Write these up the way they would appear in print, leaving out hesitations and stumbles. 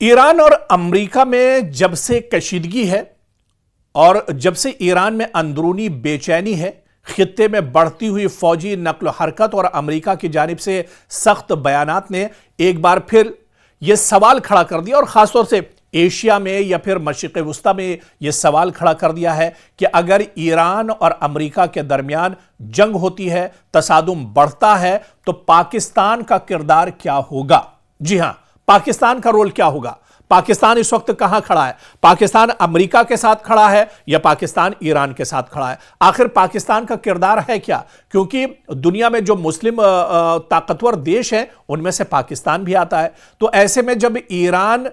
Iran और America में जब से कशीदगी है और जब से ईरान में अंदरूनी बेचैनी है, खित्ते में बढ़ती हुई फौजी नक्ल हरकत और अमेरिका की जानिब से सख्त बयानात ने एक बार फिर यह सवाल खड़ा कर दिया और खासतौर से एशिया में या फिर मशरिक़ वुस्ता में यह सवाल खड़ा कर दिया है कि अगर ईरान और अमेरिका के दरमियान जंग होती है, तसादुम बढ़ता है, तो पाकिस्तान का किरदार क्या होगा। जी हां, पाकिस्तान का रोल क्या होगा। पाकिस्तान इस वक्त कहां खड़ा है? पाकिस्तान अमेरिका के साथ खड़ा है या पाकिस्तान ईरान के साथ खड़ा है? आखिर पाकिस्तान का किरदार है क्या? क्योंकि दुनिया में जो मुस्लिम ताकतवर देश हैं उनमें से पाकिस्तान भी आता है। तो ऐसे में जब ईरान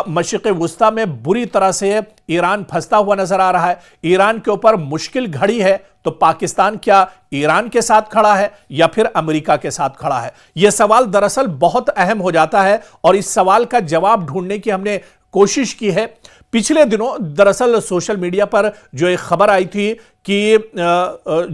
मशरिक़ वुस्ता में बुरी तरह से ईरान फंसता हुआ नजर आ रहा है, ईरान के ऊपर मुश्किल घड़ी है, तो पाकिस्तान क्या ईरान के साथ खड़ा है या फिर अमेरिका के साथ खड़ा है? यह सवाल दरअसल बहुत अहम हो जाता है और इस सवाल का जवाब ढूंढने की हमने कोशिश की है। पिछले दिनों दरअसल सोशल मीडिया पर जो एक खबर आई थी कि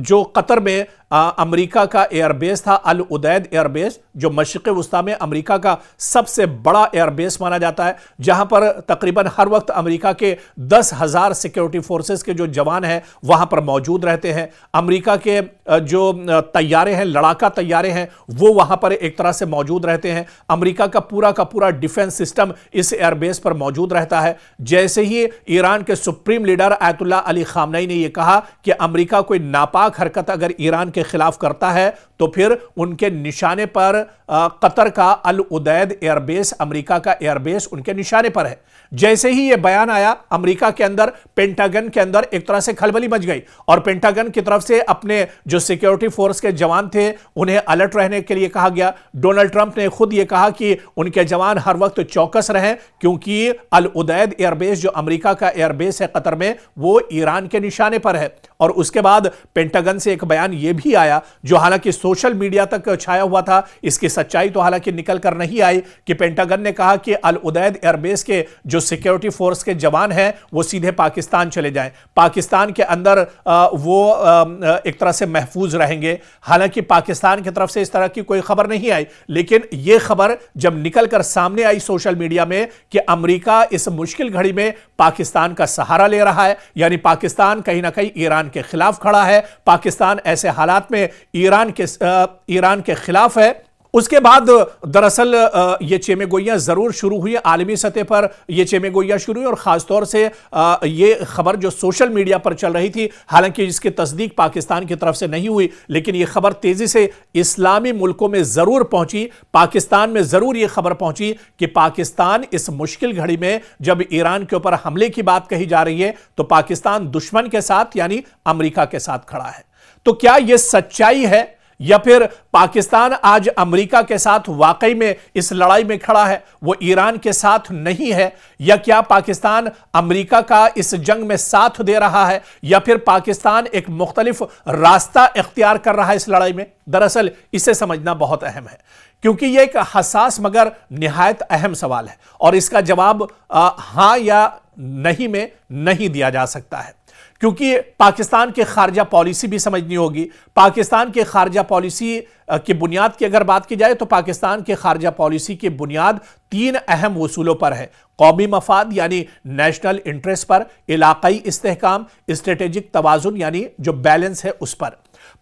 जो कतर में अमेरिका का एयरबेस था, अल उदैद एयरबेस, जो मशरिक़ वुस्ता में अमेरिका का सबसे बड़ा एयरबेस माना जाता है, जहां पर तकरीबन हर वक्त अमेरिका के 10,000 सिक्योरिटी फोर्सेस के जो जवान हैं वहां पर मौजूद रहते हैं। अमेरिका के जो तैयारे हैं, लड़ाका तैयारे हैं, वो वहां पर एक तरह से मौजूद रहते हैं। अमेरिका का पूरा डिफेंस सिस्टम इस एयरबेस पर मौजूद रहता है। जैसे ही ईरान के supreme leader Ayatollah Ali Khamenei ने यह कहा कि अमेरिका कोई नापाक हरकत अगर ईरान के खिलाफ करता है तो फिर उनके निशाने पर कतर का अल उदैद एयरबेस, अमेरिका का एयरबेस उनके निशाने पर है। जैसे ही यह बयान आया, अमेरिका के अंदर, पेंटागन के अंदर एक तरह से खलबली मच गई और पेंटागन की तरफ से अपने जो सिक्योरिटी फोर्स के जवान थे उन्हें अलर्ट रहने के लिए कहा गया। डोनाल्ड ट्रंप ने खुद यह कहा कि उनके जवान हर वक्त चौकस रहें, क्योंकि अल उदैद एयरबेस जो अमेरिका का एयरबेस है कतर में, वो ईरान के निशाने पर है। और उसके बाद पेंटागन से एक बयान यह भी आया, जो हालांकि सोशल मीडिया तक छाया हुआ था, इसकी सच्चाई तो हालांकि निकल कर नहीं आई, कि पेंटागन ने कहा कि अल उदैद एयरबेस के जो सिक्योरिटी फोर्स के जवान हैं वो सीधे पाकिस्तान चले जाएं, पाकिस्तान के अंदर वो एक तरह से महफूज रहेंगे। हालांकि पाकिस्तान की तरफ से इस तरह की कोई खबर नहीं आई, लेकिन यह खबर जब निकल कर सामने आई सोशल मीडिया में कि अमेरिका इस मुश्किल घड़ी में पाकिस्तान का सहारा ले रहा है, यानी पाकिस्तान कहीं ना कहीं ईरान के खिलाफ खड़ा है, पाकिस्तान ऐसे हालात में ईरान के खिलाफ है, उसके बाद दरअसल ये चेमेगोइयां जरूर शुरू हुई, आलमी सतह पर ये चेमेगोइयां शुरू हुई और खासतौर से ये खबर जो सोशल मीडिया पर चल रही थी, हालांकि इसकी तस्दीक पाकिस्तान की तरफ से नहीं हुई, लेकिन ये खबर तेजी से इस्लामी मुल्कों में जरूर पहुंची, पाकिस्तान में जरूर ये खबर पहुंची कि पाकिस्तान इस मुश्किल घड़ी में जब ईरान के ऊपर हमले की बात कही जा रही है तो पाकिस्तान दुश्मन के साथ यानी अमेरिका के साथ खड़ा है। तो क्या यह सच्चाई है या फिर पाकिस्तान आज अमेरिका के साथ वाकई में इस लड़ाई में खड़ा है, वो ईरान के साथ नहीं है? या क्या पाकिस्तान अमेरिका का इस जंग में साथ दे रहा है या फिर पाकिस्तान एक मुख्तलिफ रास्ता इख्तियार कर रहा है इस लड़ाई में? दरअसल इसे समझना बहुत अहम है, क्योंकि यह एक हसास मगर निहायत अहम सवाल है और इसका जवाब हां या नहीं में नहीं दिया जा सकता है, क्योंकि पाकिस्तान की खारजा पॉलिसी भी समझनी होगी। पाकिस्तान की खारजा पॉलिसी की बुनियाद की अगर बात की जाए तो पाकिस्तान की खारजा पॉलिसी की बुनियाद 3 अहम उसूलों पर है: कौमी मफाद यानी नेशनल इंटरेस्ट पर, इलाकाई इस्तेहकाम, स्ट्रेटेजिक तवाजुन यानी जो बैलेंस है उस पर।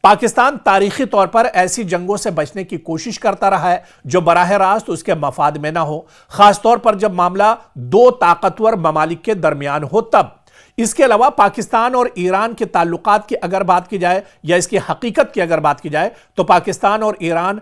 पाकिस्तान तारीखी तौर पर ऐसी जंगों से बचने की कोशिश करता रहा है जो बराह रास्त उसके मफाद में ना हो, खासतौर पर जब मामला 2 ताकतवर ममालिक के दरमियान हो तब। इसके अलावा पाकिस्तान और ईरान के ताल्लुकात की अगर बात की जाए या इसकी हकीकत की अगर बात की जाए तो पाकिस्तान और ईरान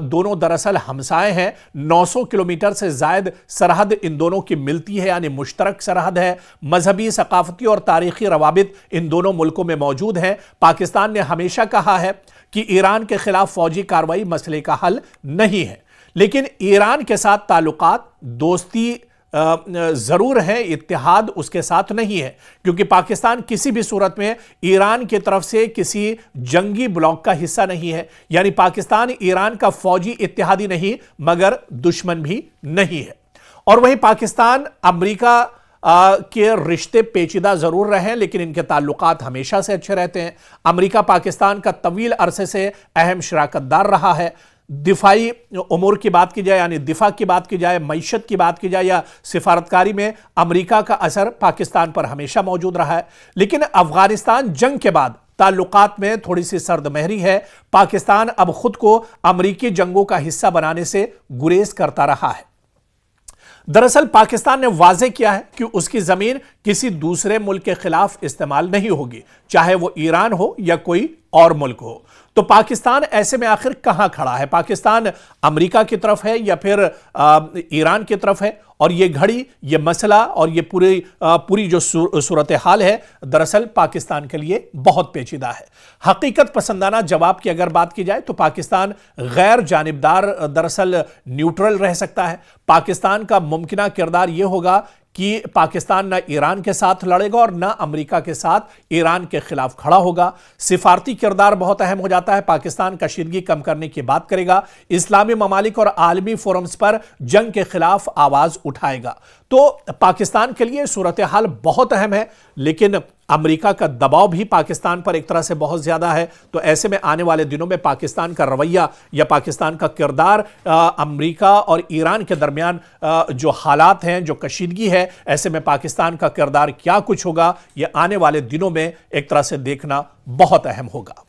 दोनों दरअसल हमसाए हैं। 900 किलोमीटर से जायद सरहद इन दोनों की मिलती है, यानी मुश्तरक सरहद है। मजहबी, सकाफती और तारीखी रवाबित इन दोनों मुल्कों में मौजूद हैं। पाकिस्तान ने हमेशा कहा है कि ईरान के खिलाफ फौजी कार्रवाई मसले का हल नहीं है, लेकिन ईरान के साथ ताल्लुकात, दोस्ती जरूर है, इत्तेहाद उसके साथ नहीं है, क्योंकि पाकिस्तान किसी भी सूरत में ईरान की तरफ से किसी जंगी ब्लॉक का हिस्सा नहीं है, यानी पाकिस्तान ईरान का फौजी इत्तेहादी नहीं मगर दुश्मन भी नहीं है। और वहीं पाकिस्तान अमेरिका के रिश्ते पेचीदा जरूर रहे, लेकिन इनके ताल्लुकात हमेशा से अच्छे रहते हैं। अमेरिका पाकिस्तान का तवील अरसे से अहम शराकतदार रहा है। दिफाई उमूर की बात की जाए, यानी दिफा की बात की जाए, मईशत की बात की जाए या सिफारतकारी में अमेरिका का असर पाकिस्तान पर हमेशा मौजूद रहा है। लेकिन अफगानिस्तान जंग के बाद ताल्लुकात में थोड़ी सी सर्दमहरी है। पाकिस्तान अब खुद को अमरीकी जंगों का हिस्सा बनाने से गुरेज करता रहा है। दरअसल पाकिस्तान ने वाजे किया है कि उसकी जमीन किसी दूसरे मुल्क के खिलाफ इस्तेमाल नहीं होगी, चाहे वो ईरान हो या कोई और मुल्क हो। तो पाकिस्तान ऐसे में आखिर कहां खड़ा है? पाकिस्तान अमेरिका की तरफ है या फिर ईरान की तरफ है? और ये घड़ी, ये मसला और ये पूरी जो सूरत हाल है, दरअसल पाकिस्तान के लिए बहुत पेचीदा है। हकीकत पसंदाना जवाब की अगर बात की जाए तो पाकिस्तान गैर जानिबदार, दरअसल न्यूट्रल रह सकता है। पाकिस्तान का मुमकिना किरदार यह होगा कि पाकिस्तान ना ईरान के साथ लड़ेगा और ना अमेरिका के साथ ईरान के खिलाफ खड़ा होगा। सिफारती किरदार बहुत अहम हो जाता है। पाकिस्तान कशीदगी कम करने की बात करेगा, इस्लामी ममालिक और आलमी फोरम्स पर जंग के खिलाफ आवाज उठाएगा। तो पाकिस्तान के लिए सूरत हाल बहुत अहम है, लेकिन अमेरिका का दबाव भी पाकिस्तान पर एक तरह से बहुत ज्यादा है। तो ऐसे में आने वाले दिनों में पाकिस्तान का रवैया या पाकिस्तान का किरदार अमेरिका और ईरान के दरमियान जो हालात हैं, जो कशीदगी है, ऐसे में पाकिस्तान का किरदार क्या कुछ होगा, यह आने वाले दिनों में एक तरह से देखना बहुत अहम होगा।